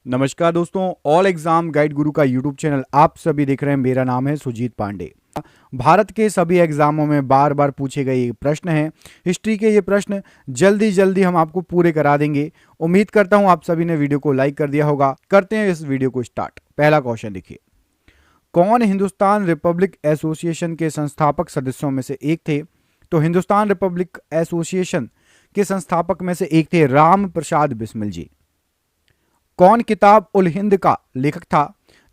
नमस्कार दोस्तों, all exam guide गुरु का यूट्यूब चैनल आप सभी देख रहे हैं। मेरा नाम है सुजीत पांडे। भारत के सभी एग्जामों में बार बार पूछे गए ये प्रश्न हैं। हिस्ट्री के ये प्रश्न जल्दी जल्दी हम आपको पूरे करा देंगे। उम्मीद करता हूं आप सभी ने वीडियो को लाइक कर दिया होगा। करते हैं इस वीडियो को स्टार्ट। पहला क्वेश्चन देखिए, कौन हिंदुस्तान रिपब्लिक एसोसिएशन के संस्थापक सदस्यों में से एक थे? तो हिंदुस्तान रिपब्लिक एसोसिएशन के संस्थापक में से एक थे राम प्रसाद बिस्मिल जी। कौन किताब उल हिंद का लेखक था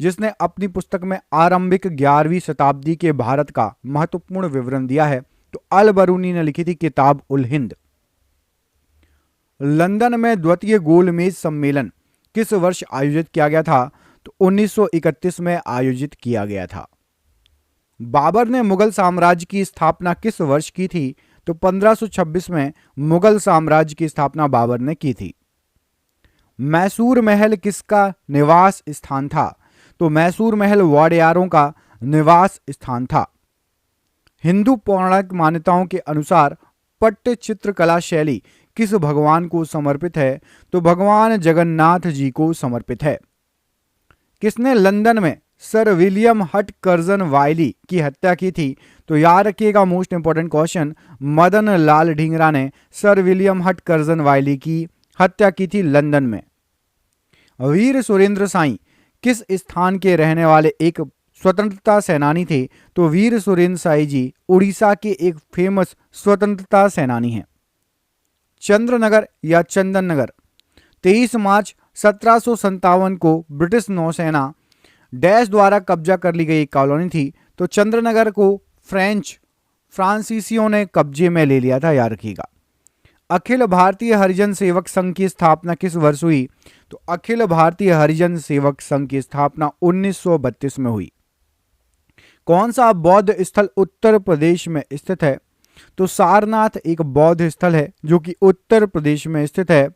जिसने अपनी पुस्तक में आरंभिक 11वीं शताब्दी के भारत का महत्वपूर्ण विवरण दिया है? तो अल बरूनी ने लिखी थी किताब उल हिंद। लंदन में द्वितीय गोलमेज सम्मेलन किस वर्ष आयोजित किया गया था? तो 1931 में आयोजित किया गया था। बाबर ने मुगल साम्राज्य की स्थापना किस वर्ष की थी? तो 1526 में मुगल साम्राज्य की स्थापना बाबर ने की थी। मैसूर महल किसका निवास स्थान था? तो मैसूर महल वाडियारों का निवास स्थान था। हिंदू पौराणिक मान्यताओं के अनुसार पट्ट चित्रकला शैली किस भगवान को समर्पित है? तो भगवान जगन्नाथ जी को समर्पित है। किसने लंदन में सर विलियम हटकर्जन वायली की हत्या की थी? तो याद रखिएगा, most important question, Madan Lal Dhingra ने सर विलियम हटकर्जन वायली की हत्या की थी लंदन में। वीर सुरेंद्र साई किस स्थान के रहने वाले एक स्वतंत्रता सेनानी थे? तो वीर सुरेंद्र साई जी उड़ीसा के एक फेमस स्वतंत्रता सेनानी हैं। चंद्रनगर या चंदन नगर 23 मार्च 1757 को ब्रिटिश नौसेना डैश द्वारा कब्जा कर ली गई कॉलोनी थी। तो चंद्रनगर को फ्रांसीसियों ने कब्जे में ले लिया था, याद रखिएगा। अखिल भारतीय हरिजन सेवक संघ की स्थापना किस वर्ष हुई? तो अखिल भारतीय हरिजन सेवक संघ की स्थापना 1932 में हुई। कौन सा बौद्ध स्थल उत्तर प्रदेश में स्थित है? तो सारनाथ एक बौद्ध स्थल है जो कि उत्तर प्रदेश में स्थित है।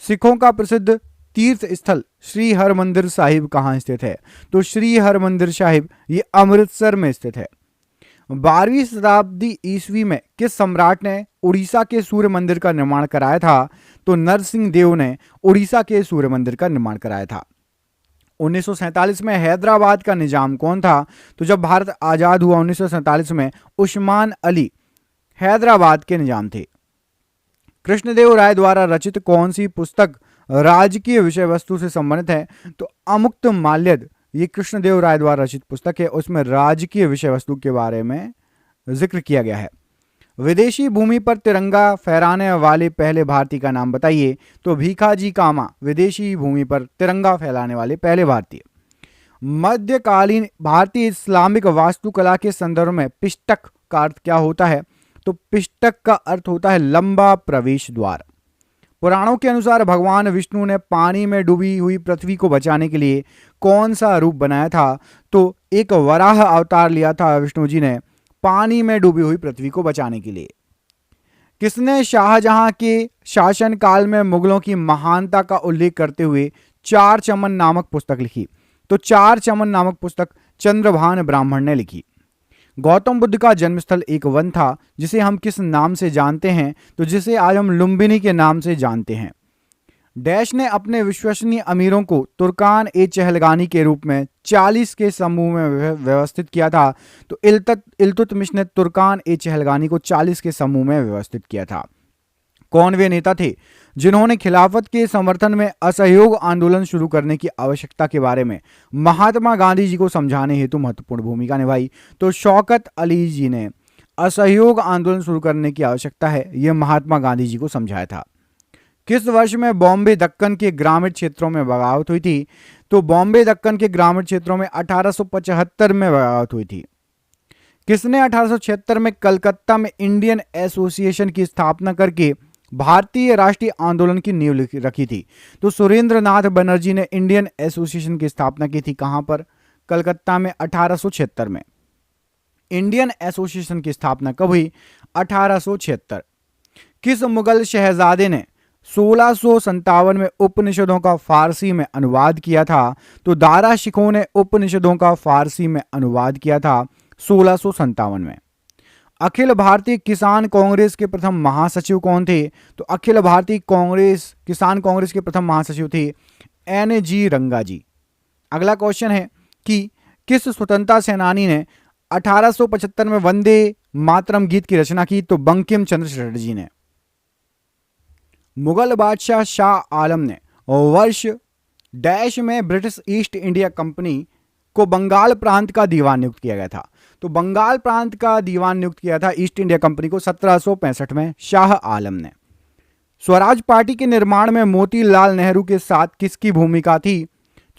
सिखों का प्रसिद्ध तीर्थ स्थल श्री हरमंदिर साहिब कहाँ स्थित है? तो श्री हरमंदिर साहिब ये अमृतसर में स्थित है। 12वीं शताब्दी ईस्वी में किस सम्राट ने उड़ीसा के सूर्य मंदिर का निर्माण कराया था? तो नरसिंह देव ने उड़ीसा के सूर्य मंदिर का निर्माण कराया था। 1947 में हैदराबाद का निजाम कौन था? तो जब भारत आजाद हुआ 1947 में उस्मान अली हैदराबाद के निजाम थे। कृष्णदेव राय द्वारा रचित कौन सी पुस्तक राजकीय विषय वस्तु से संबंधित है? तो अमुक्त माल्यद ये कृष्णदेव राय द्वारा रचित पुस्तक है, उसमें राजकीय विषय वस्तु के बारे में जिक्र किया गया है। विदेशी भूमि पर तिरंगा फहराने वाले पहले भारतीय का नाम बताइए? तो भीखाजी कामा विदेशी भूमि पर तिरंगा फैलाने वाले पहले भारतीय। मध्यकालीन भारतीय इस्लामिक वास्तुकला के संदर्भ में पिष्टक का अर्थ क्या होता है? तो पिष्टक का अर्थ होता है लंबा प्रवेश द्वार। पुराणों के अनुसार भगवान विष्णु ने पानी में डूबी हुई पृथ्वी को बचाने के लिए कौन सा रूप बनाया था? तो एक वराह अवतार लिया था विष्णु जी ने पानी में डूबी हुई पृथ्वी को बचाने के लिए। किसने शाहजहां के शासनकाल में मुगलों की महानता का उल्लेख करते हुए चार चमन नामक पुस्तक लिखी? तो चार चमन नामक पुस्तक चंद्रभान ब्राह्मण ने लिखी। गौतम बुद्ध का जन्मस्थल एक वन था जिसे हम किस नाम से जानते हैं? तो जिसे आज हम लुम्बिनी के नाम से जानते हैं। डैश ने अपने विश्वसनीय अमीरों को तुर्कान ए चहलगानी के रूप में 40 के समूह में व्यवस्थित किया था? तो इल्तुतमिश ने तुर्कान ए चहलगानी को 40 के समूह में व्यवस्थित किया था। कौन वे नेता थे जिन्होंने खिलाफत के समर्थन में असहयोग आंदोलन शुरू करने की आवश्यकता के बारे में महात्मा गांधी जी को समझाने हेतु महत्वपूर्ण भूमिका निभाई? तो शौकत अली जी ने असहयोग आंदोलन शुरू करने की आवश्यकता है यह महात्मा गांधी जी को समझाया था। किस वर्ष में बॉम्बे दक्कन के ग्रामीण क्षेत्रों में बगावत हुई थी? तो बॉम्बे दक्कन के ग्रामीण क्षेत्रों में 1875 में बगावत हुई थी। किसने 1876 में कलकत्ता में इंडियन एसोसिएशन की स्थापना करके भारतीय राष्ट्रीय आंदोलन की नींव रखी थी? तो सुरेंद्र नाथ बनर्जी ने इंडियन एसोसिएशन की स्थापना की थी। कहां पर? कलकत्ता में 1876 में। इंडियन एसोसिएशन की स्थापना कब हुई? 1876। किस मुगल शहजादे ने 1657 में उपनिषदों का फारसी में अनुवाद किया था? तो दारा शिकोह ने उपनिषदों का फारसी में अनुवाद किया था 1657 में। अखिल भारतीय किसान कांग्रेस के प्रथम महासचिव कौन थे? तो अखिल भारतीय किसान कांग्रेस के प्रथम महासचिव थे NG रंगा जी। अगला क्वेश्चन है कि किस स्वतंत्रता सेनानी ने 1875 में वंदे मातरम गीत की रचना की? तो बंकिम चंद्र चटर्जी ने। मुगल बादशाह शाह आलम ने वर्ष डैश में ब्रिटिश ईस्ट इंडिया कंपनी को बंगाल प्रांत का दीवान नियुक्त किया गया था? तो बंगाल प्रांत का दीवान नियुक्त किया था ईस्ट इंडिया कंपनी को 1765 में शाह आलम ने। स्वराज पार्टी के निर्माण में मोतीलाल नेहरू के साथ किसकी भूमिका थी?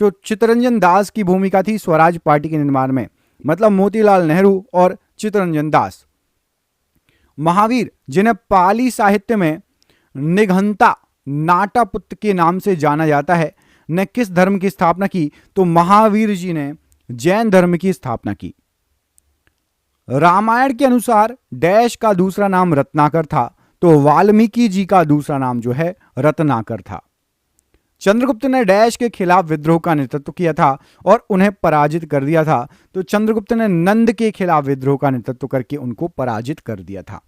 जो चित्तरंजन दास की भूमिका थी स्वराज पार्टी के निर्माण में, मतलब मोतीलाल नेहरू और चित्तरंजन दास। महावीर, जिन्हें पाली साहित्य में निघंता नाटापुत्र के नाम से जाना जाता है, ने किस धर्म की स्थापना की? तो महावीर जी ने जैन धर्म की स्थापना की। रामायण के अनुसार डैश का दूसरा नाम रत्नाकर था, तो वाल्मीकि जी का दूसरा नाम जो है रत्नाकर था। चंद्रगुप्त ने डैश के खिलाफ विद्रोह का नेतृत्व किया था और उन्हें पराजित कर दिया था, तो चंद्रगुप्त ने नंद के खिलाफ विद्रोह का नेतृत्व करके उनको पराजित कर दिया था।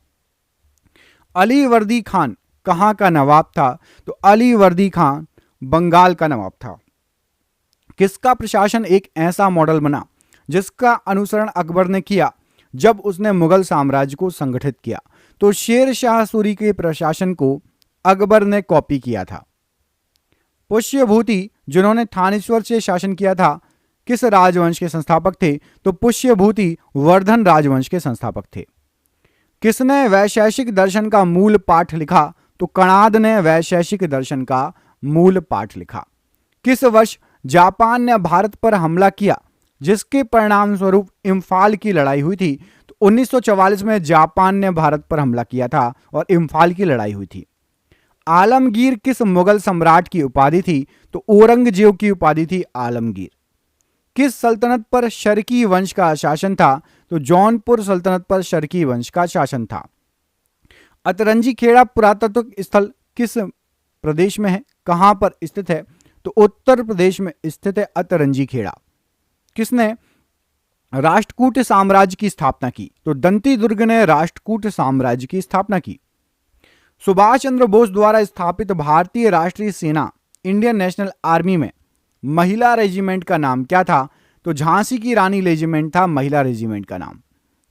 अली वर्दी खान कहां का नवाब था? तो अली वर्दी खान बंगाल का नवाब था। किसका प्रशासन एक ऐसा मॉडल बना जिसका अनुसरण अकबर ने किया जब उसने मुगल साम्राज्य को संगठित किया? तो शेर शाह सूरी के प्रशासन को अकबर ने कॉपी किया था। पुष्यभूति, जिन्होंने थानेश्वर से शासन किया था, किस राजवंश के संस्थापक थे? तो पुष्यभूति वर्धन राजवंश के संस्थापक थे। किसने वैशेषिक दर्शन का मूल पाठ लिखा? तो कणाद ने वैशेषिक दर्शन का मूल पाठ लिखा। किस वर्ष जापान ने भारत पर हमला किया जिसके परिणाम स्वरूप इम्फाल की लड़ाई हुई थी? तो 1944 में जापान ने भारत पर हमला किया था और इम्फाल की लड़ाई हुई थी। आलमगीर किस मुगल सम्राट की उपाधि थी? तो औरंगजेब की उपाधि थी आलमगीर। किस सल्तनत पर शर्की वंश का शासन था? तो जौनपुर सल्तनत पर शर्की वंश का शासन था। अतरंजी खेड़ा पुरातत्व स्थल किस प्रदेश में है, कहां पर स्थित है? तो उत्तर प्रदेश में स्थित है अतरंजी खेड़ा। किसने राष्ट्रकूट साम्राज्य की स्थापना की? तो दंती दुर्ग ने राष्ट्रकूट साम्राज्य की स्थापना की। सुभाष चंद्र बोस द्वारा स्थापित भारतीय राष्ट्रीय सेना इंडियन नेशनल आर्मी में महिला रेजिमेंट का नाम क्या था? तो झांसी की रानी रेजिमेंट था महिला रेजिमेंट का नाम।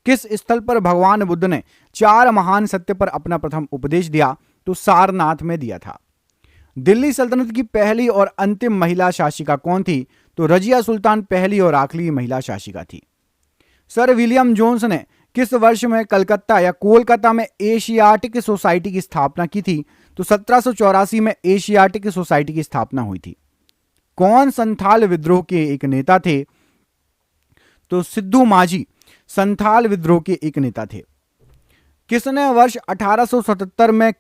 किस स्थल पर भगवान बुद्ध ने 4 महान सत्य पर अपना प्रथम उपदेश दिया? तो सारनाथ में दिया था। दिल्ली सल्तनत की पहली और अंतिम महिला शासिका कौन थी? तो रजिया सुल्तान पहली और आखिरी महिला शासिका थी। सर विलियम जोन्स ने किस वर्ष में कलकत्ता या कोलकाता में एशियाटिक सोसाइटी की स्थापना की थी? तो 1784 में एशियाटिक सोसाइटी की स्थापना हुई थी। कौन संथाल विद्रोह के एक नेता थे? तो सिद्धू माझी संथाल विद्रोह के एक नेता थे। किसने वर्ष 1877 में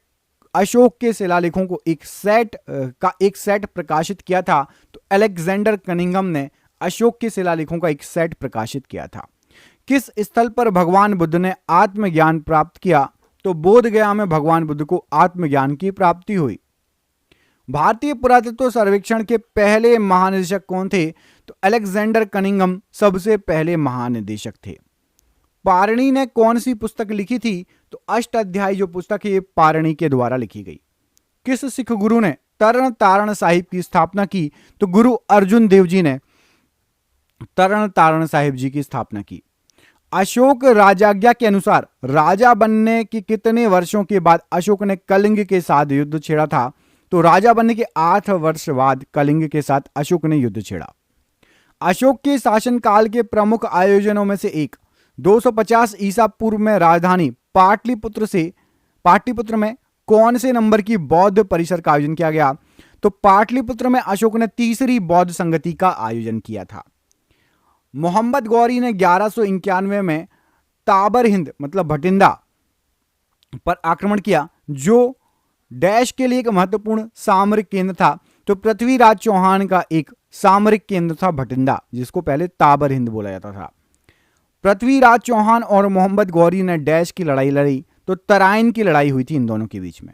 अशोक के शिलालेखों को एक सेट प्रकाशित किया था? तो अलेक्जेंडर कनिंघम ने अशोक के शिलालेखों का एक सेट प्रकाशित किया था। किस स्थल पर भगवान बुद्ध ने आत्मज्ञान प्राप्त किया? तो बोध गया में भगवान बुद्ध को आत्मज्ञान की प्राप्ति हुई। भारतीय पुरातत्व सर्वेक्षण के पहले महानिदेशक कौन थे? तो अलेक्जेंडर कनिंघम सबसे पहले महानिदेशक थे। पारणी ने कौन सी पुस्तक लिखी थी? तो अष्टाध्यायी जो पुस्तक है ये पारणी के द्वारा लिखी गई। किस सिख गुरु ने तरन तारण साहिब की स्थापना की? तो गुरु अर्जुन देव जी ने तरन तारण साहिब जी की स्थापना की। अशोक राजाज्ञा के अनुसार राजा बनने के कितने वर्षों के बाद अशोक ने कलिंग के साथ युद्ध छेड़ा था? तो राजा बनने के 8 वर्ष बाद कलिंग के साथ अशोक ने युद्ध छेड़ा। अशोक के शासनकाल के प्रमुख आयोजनों में से एक 250 ईसा पूर्व में राजधानी पाटलिपुत्र में कौन से नंबर की बौद्ध परिसर का आयोजन किया गया? तो पाटलिपुत्र में अशोक ने तीसरी बौद्ध संगति का आयोजन किया था। मोहम्मद गौरी ने 1191 में ताबर हिंद मतलब भटिंडा पर आक्रमण किया जो डैश के लिए एक महत्वपूर्ण सामरिक केंद्र था। तो पृथ्वीराज चौहान का एक सामरिक केंद्र था भटिंडा, जिसको पहले ताबर हिंद बोला जाता था। पृथ्वीराज चौहान और मोहम्मद गौरी ने डैश की लड़ाई लड़ी तो तराइन की लड़ाई हुई थी इन दोनों के बीच में।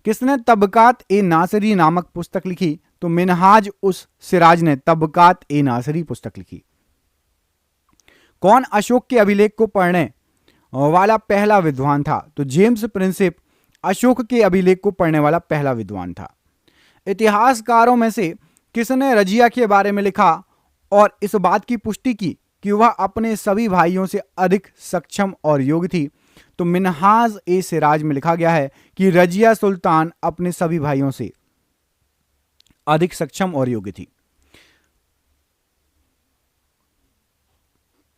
किसने तबकात ए नासिरी नामक पुस्तक लिखी? तो मिनहाज उस सिराज ने तबकात ए नासिरी पुस्तक लिखी। कौन अशोक के अभिलेख को पढ़ने वाला पहला विद्वान था? तो जेम्स प्रिंसिप अशोक के अभिलेख को पढ़ने वाला पहला विद्वान था। इतिहासकारों में से किसने रजिया के बारे में लिखा और इस बात की पुष्टि की कि वह अपने सभी भाइयों से अधिक सक्षम और योग्य थी? तो मिन्हाज ए सिराज में लिखा गया है कि रजिया सुल्तान अपने सभी भाइयों से अधिक सक्षम और योग्य थी।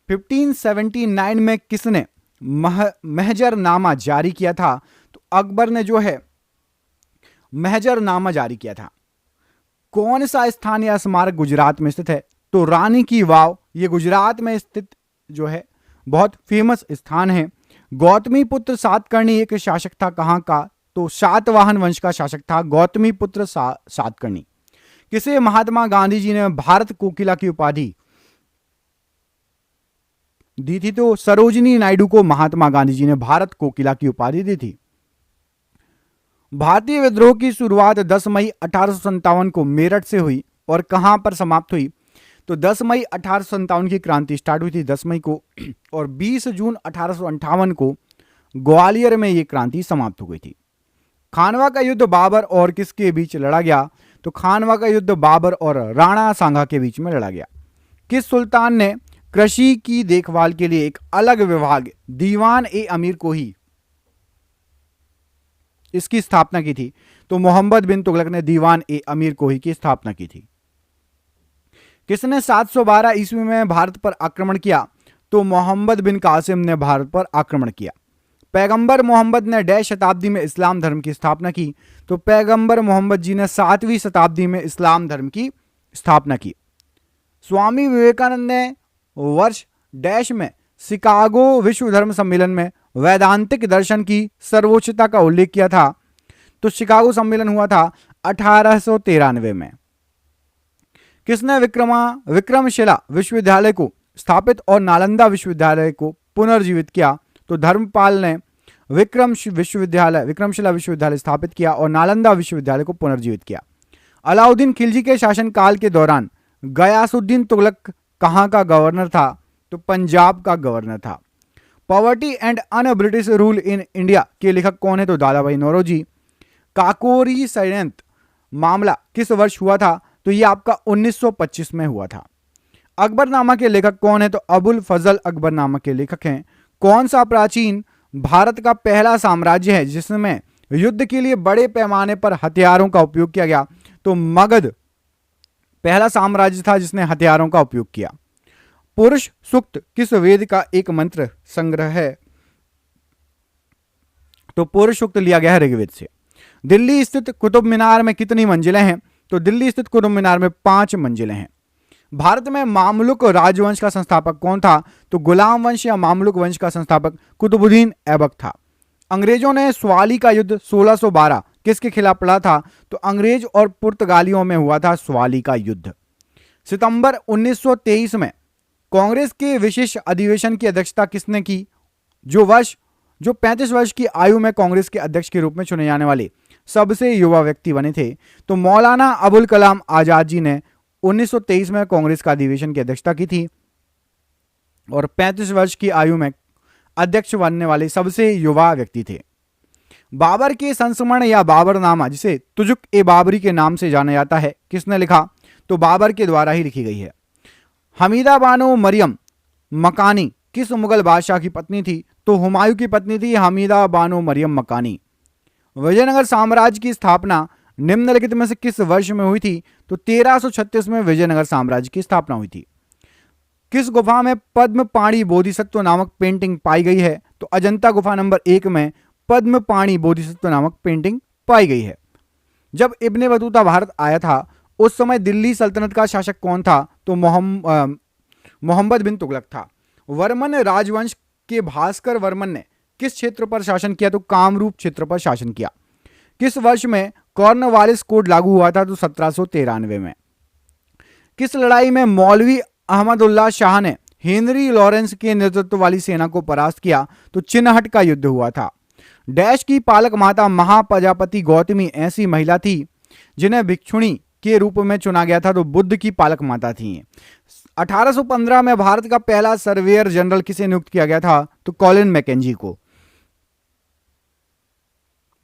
1579 में किसने महजरनामा जारी किया था? तो अकबर ने जो है महजरनामा जारी किया था। कौन सा स्थान या स्मारक गुजरात में स्थित है? तो रानी की वाव, ये गुजरात में स्थित जो है बहुत फेमस स्थान है। गौतमी पुत्र सातकर्णी एक शासक था, कहां का? तो सातवाहन वंश का शासक था गौतमी पुत्र सातकर्णी। किसे महात्मा गांधी जी ने भारत कोकिला की उपाधि दी थी? तो सरोजिनी नायडू को महात्मा गांधी जी ने भारत कोकिला की उपाधि दी थी। भारतीय विद्रोह की शुरुआत 10 मई 1857 को मेरठ से हुई और कहां पर समाप्त हुई? तो 10 मई 1857 की क्रांति स्टार्ट हुई थी 10 मई को और 20 जून 1858 को ग्वालियर में यह क्रांति समाप्त हो गई थी। खानवा का युद्ध बाबर और किसके बीच लड़ा गया? तो खानवा का युद्ध बाबर और राणा सांगा के बीच में लड़ा गया। किस सुल्तान ने कृषि की देखभाल के लिए एक अलग विभाग दीवान ए अमीर को ही इसकी स्थापना की थी? तो मोहम्मद बिन तुगलक ने दीवान ए अमीर को ही की स्थापना की थी। किसने 712 ईस्वी में भारत पर आक्रमण किया? तो मोहम्मद बिन कासिम ने भारत पर आक्रमण किया। पैगंबर मोहम्मद ने डैश शताब्दी में इस्लाम धर्म की स्थापना की? तो पैगंबर मोहम्मद जी ने 7वीं शताब्दी में इस्लाम धर्म की स्थापना की। स्वामी विवेकानंद ने वर्ष डैश में शिकागो विश्व धर्म सम्मेलन में वैदांतिक दर्शन की सर्वोच्चता का उल्लेख किया था? तो शिकागो सम्मेलन हुआ था 1893 में। किसने विक्रमशिला विश्वविद्यालय को स्थापित और नालंदा विश्वविद्यालय को पुनर्जीवित किया? तो धर्मपाल ने विक्रमशिला विश्वविद्यालय स्थापित किया और नालंदा विश्वविद्यालय को पुनर्जीवित किया। अलाउद्दीन खिलजी के शासनकाल के दौरान गयासुद्दीन तुगलक कहां का गवर्नर था? तो पंजाब का गवर्नर था। Poverty and un British rule in India के लेखक कौन है? तो दादाभाई नौरोजी। काकोरी षड्यंत्र मामला किस वर्ष हुआ था? तो यह आपका 1925 में हुआ था। अकबरनामा के लेखक कौन है? तो अबुल फजल अकबरनामा के लेखक हैं। कौन सा प्राचीन भारत का पहला साम्राज्य है जिसमें युद्ध के लिए बड़े पैमाने पर हथियारों का उपयोग किया गया? तो मगध पहला साम्राज्य था जिसने हथियारों का उपयोग किया। पुरुष सूक्त किस वेद का एक मंत्र संग्रह है? तो पुरुष सूक्त लिया गया है ऋग्वेद से। दिल्ली स्थित कुतुब मीनार में कितनी मंजिलें हैं? तो दिल्ली स्थित कुतुब मीनार में 5 मंजिलें हैं। भारत में मामलुक राजवंश का संस्थापक कौन था? तो गुलाम वंश या मामलुक वंश का संस्थापक कुतुबुद्दीन ऐबक था। अंग्रेजों ने स्वाली का युद्ध 1612 किसके खिलाफ लड़ा था? तो अंग्रेज और पुर्तगालियों में हुआ था स्वाली का युद्ध। सितंबर 1923 में कांग्रेस के विशेष अधिवेशन की अध्यक्षता किसने की? जो 35 वर्ष की आयु में कांग्रेस के अध्यक्ष के रूप में चुने जाने वाले सबसे युवा व्यक्ति बने थे। तो मौलाना अबुल कलाम आजाद जी ने 1923 में कांग्रेस का अधिवेशन की अध्यक्षता की थी और 35 वर्ष की आयु में अध्यक्ष बनने वाले सबसे युवा व्यक्ति थे। बाबर के संस्मरण या बाबरनामा जिसे तुजुक ए बाबरी के नाम से जाना जाता है किसने लिखा? तो बाबर के द्वारा ही लिखी गई है। हमीदा बानो मरियम मकानी किस मुगल बादशाह की पत्नी थी? तो हुमायूं की पत्नी थी हमीदा बानो मरियम मकानी। विजयनगर साम्राज्य की स्थापना निम्नलिखित में से किस वर्ष में हुई थी? तो 1336 में विजयनगर साम्राज्य की स्थापना हुई थी। किस गुफा में पद्म पाणी बोधिसत्व नामक पेंटिंग पाई गई है? तो अजंता गुफा नंबर 1 में पद्म पाणी बोधिसत्व नामक पेंटिंग पाई गई है। जब इब्ने बतूता भारत आया था उस समय दिल्ली सल्तनत का शासक कौन था? तो मोहम्मद बिन तुगलक था। वर्मन राजवंश के भास्कर वर्मन ने किस क्षेत्र पर शासन किया? तो कामरूप क्षेत्र पर शासन किया। किस वर्ष में कॉर्नवालिस कोड लागू हुआ था? तो 1793 में। किस लड़ाई में मौलवी अहमदुल्लाह शाह ने हेनरी लॉरेंस के नेतृत्व वाली सेना को परास्त किया? तो चिन्हट का युद्ध हुआ था। डैश की पालक माता महाप्रजापति गौतमी ऐसी महिला थी जिन्हें भिक्षुणी के रूप में चुना गया था? तो बुद्ध की पालक माता थी। 1815 में भारत का पहला सर्वेयर जनरल किसे नियुक्त किया गया था? तो कॉलिन मैकेंजी को।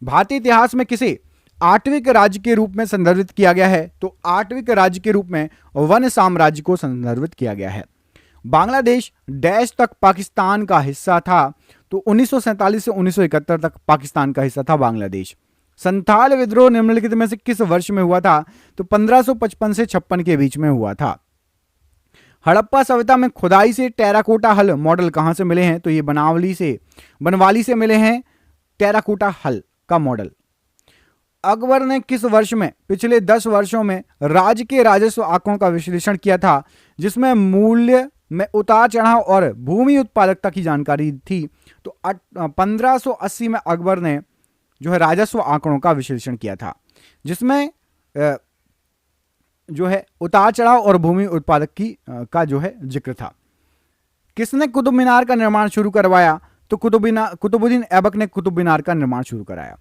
भारतीय इतिहास में किसे आठविक राज्य के रूप में संदर्भित किया गया है? तो आठविक राज्य के रूप में वन साम्राज्य को संदर्भित किया गया है। बांग्लादेश डैश तक पाकिस्तान का हिस्सा था? तो 1947 से 1971 तक पाकिस्तान का हिस्सा था बांग्लादेश। संथाल विद्रोह निम्नलिखित में से किस वर्ष में हुआ था? तो 1555 से 56 के बीच में हुआ था। हड़प्पा सभ्यता में खुदाई से टेराकोटा हल मॉडल कहां से मिले हैं? तो ये बनवाली से मिले हैं टेराकोटा हल का मॉडल। अकबर ने किस वर्ष में पिछले 10 वर्षों में राज्य के राजस्व आंकड़ों का विश्लेषण किया था, जिसमें मूल्य में उतार चढ़ाव और भूमि उत्पादकता की जानकारी थी? तो 1580 में अकबर ने जो है राजस्व आंकड़ों का विश्लेषण किया था, जिसमें जो है उतार चढ़ाव और भूमि उत्पादक का जो है जिक्र था। किसने कुतुब मीनार का निर्माण शुरू करवाया? तो कुतुबुद्दीन ऐबक ने कुतुब मीनार का निर्माण शुरू कराया।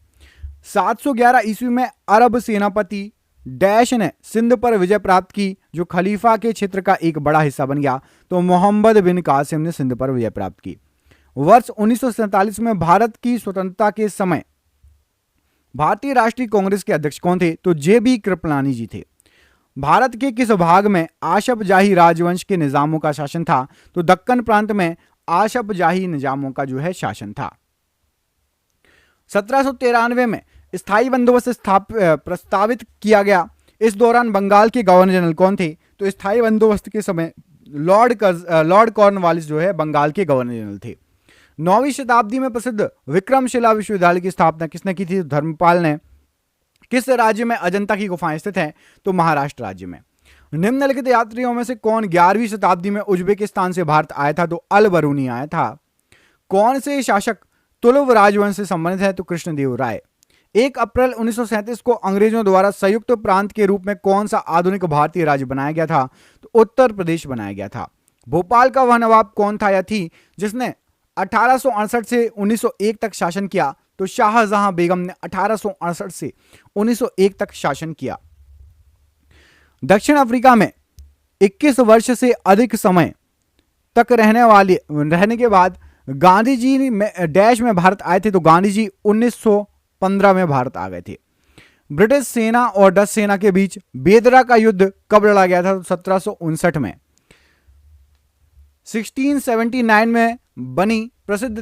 711 ईस्वी में अरब सेनापति डैश ने सिंध पर विजय प्राप्त की, जो खलीफा के क्षेत्र का एक बड़ा हिस्सा बन गया। तो मोहम्मद बिन कासिम ने सिंध पर विजय प्राप्त की। वर्ष 1947 में भारत की स्वतंत्रता के समय भारतीय राष्ट्रीय कांग्रेस के अध्यक्ष कौन थे? तो जे.बी. कृपलानी जी थे। भारत के किस भाग में आशफ जाही राजवंश के निजामों का शासन था? तो दक्कन प्रांत में आशफ जाही निजामों का जो है शासन था। 1793 में स्थायी बंदोबस्त प्रस्तावित किया गया। इस दौरान बंगाल के गवर्नर जनरल कौन थे? तो स्थायी बंदोबस्त के समय लॉर्ड कॉर्नवालिस जो है बंगाल के गवर्नर जनरल थे। 9वीं शताब्दी में प्रसिद्ध विक्रमशिला विश्वविद्यालय की स्थापना किसने की थी? धर्मपाल ने। किस राज्य में अजंता की गुफाएं स्थित हैं? तो महाराष्ट्र राज्य में। निम्नलिखित यात्रियों में से कौन 11वीं शताब्दी में उज्बेकिस्तान से भारत आया था? तो अल बरूनी आया था। कौन से शासक तुलुव राजवंश से संबंधित है? तो कृष्णदेव राय। 1 अप्रैल 1937 को अंग्रेजों द्वारा संयुक्त प्रांत के रूप में कौन सा आधुनिक भारतीय राज्य बनाया गया था? तो उत्तर प्रदेश बनाया गया था। भोपाल का वह नवाब कौन था या थी जिसने 1868 से 1901 तक शासन किया? तो शाहजहां बेगम ने 1868 से 1901 तक शासन किया। दक्षिण अफ्रीका में 21 वर्ष से अधिक समय तक रहने के बाद गांधी जी डैश में भारत आए थे? तो गांधी जी 1915 में भारत आ गए थे। ब्रिटिश सेना और डच सेना के बीच बेदरा का युद्ध कब लड़ा गया था? तो 1759 में। 1679 में बनी प्रसिद्ध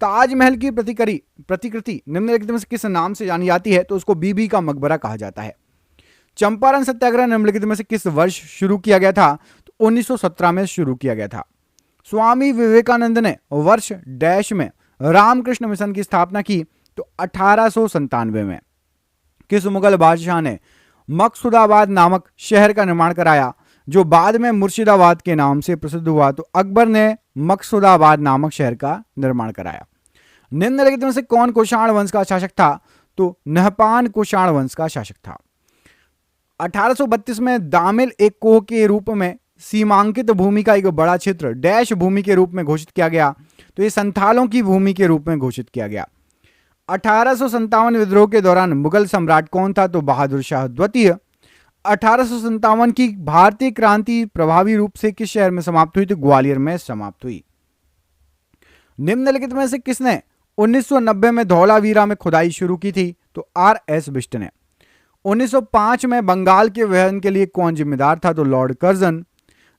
ताजमहल की प्रतिकृति निम्नलिखित में से किस नाम से जानी जाती है? तो उसको बीबी का मकबरा कहा जाता है। चंपारण सत्याग्रह निम्नलिखित में से किस वर्ष शुरू किया गया था? तो 1917 में शुरू किया गया था। स्वामी विवेकानंद ने वर्ष डैश में रामकृष्ण मिशन की स्थापना की? तो 1897 में। किस मुगल बादशाह ने मकसूदाबाद नामक शहर का निर्माण कराया, जो बाद में मुर्शिदाबाद के नाम से प्रसिद्ध हुआ? तो अकबर ने मकसूदाबाद नामक शहर का निर्माण कराया। निम्नलिखित में से कौन कुषाण वंश का शासक था? तो नहपान कुषाण वंश का शासक था। 1832 में दामिल एक कोह के रूप में सीमांकित भूमि का एक बड़ा क्षेत्र डैश भूमि के रूप में घोषित किया गया? तो ये संथालों की भूमि के रूप में घोषित किया गया। 1857 विद्रोह के दौरान मुगल सम्राट कौन था? तो बहादुर शाह द्वितीय। 1857 की भारतीय क्रांति प्रभावी रूप से किस शहर में समाप्त हुई? तो ग्वालियर में समाप्त हुई। निम्नलिखित में से किसने 1990 में धौलावीरा में खुदाई शुरू की थी? तो R.S. बिष्ट ने। 1905 में बंगाल के विभाजन के लिए कौन जिम्मेदार था? तो लॉर्ड कर्जन।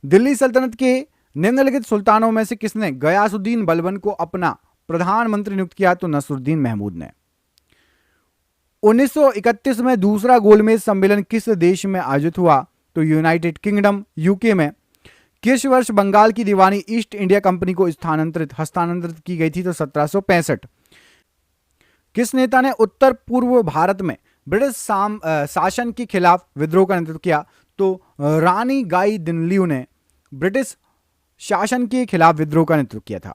दिल्ली सल्तनत के निम्नलिखित सुल्तानों में से किसने गयासुद्दीन बलबन को अपना प्रधानमंत्री नियुक्त किया? तो नसरुद्दीन महमूद ने। 1931 में दूसरा गोलमेज सम्मेलन किस देश में आयोजित हुआ? तो यूनाइटेड किंगडम यूके में। किस वर्ष बंगाल की दीवानी ईस्ट इंडिया कंपनी को हस्तांतरित की गई थी? तो 1765। किस नेता ने उत्तर पूर्व भारत में ब्रिटिश शासन के खिलाफ विद्रोह का नेतृत्व किया? तो रानी गाई दिनलियू ने ब्रिटिश शासन के खिलाफ विद्रोह का नेतृत्व किया था।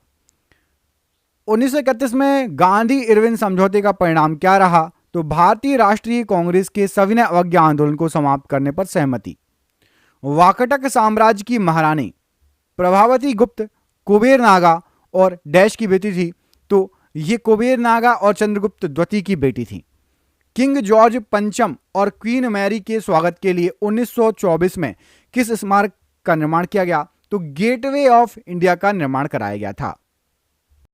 1931 में गांधी इरविन समझौते का परिणाम क्या रहा? तो भारतीय राष्ट्रीय कांग्रेस के सविनय अवज्ञा आंदोलन को समाप्त करने पर सहमति। वाकटक साम्राज्य की महारानी प्रभावती गुप्त कुबेर नागा और डैश की बेटी थी? तो ये कुबेर नागा और चंद्रगुप्त द्वितीय की बेटी थी। किंग जॉर्ज पंचम और क्वीन मैरी के स्वागत के लिए 1924 में किस स्मारक का निर्माण किया गया? तो गेटवे ऑफ इंडिया का निर्माण कराया गया था।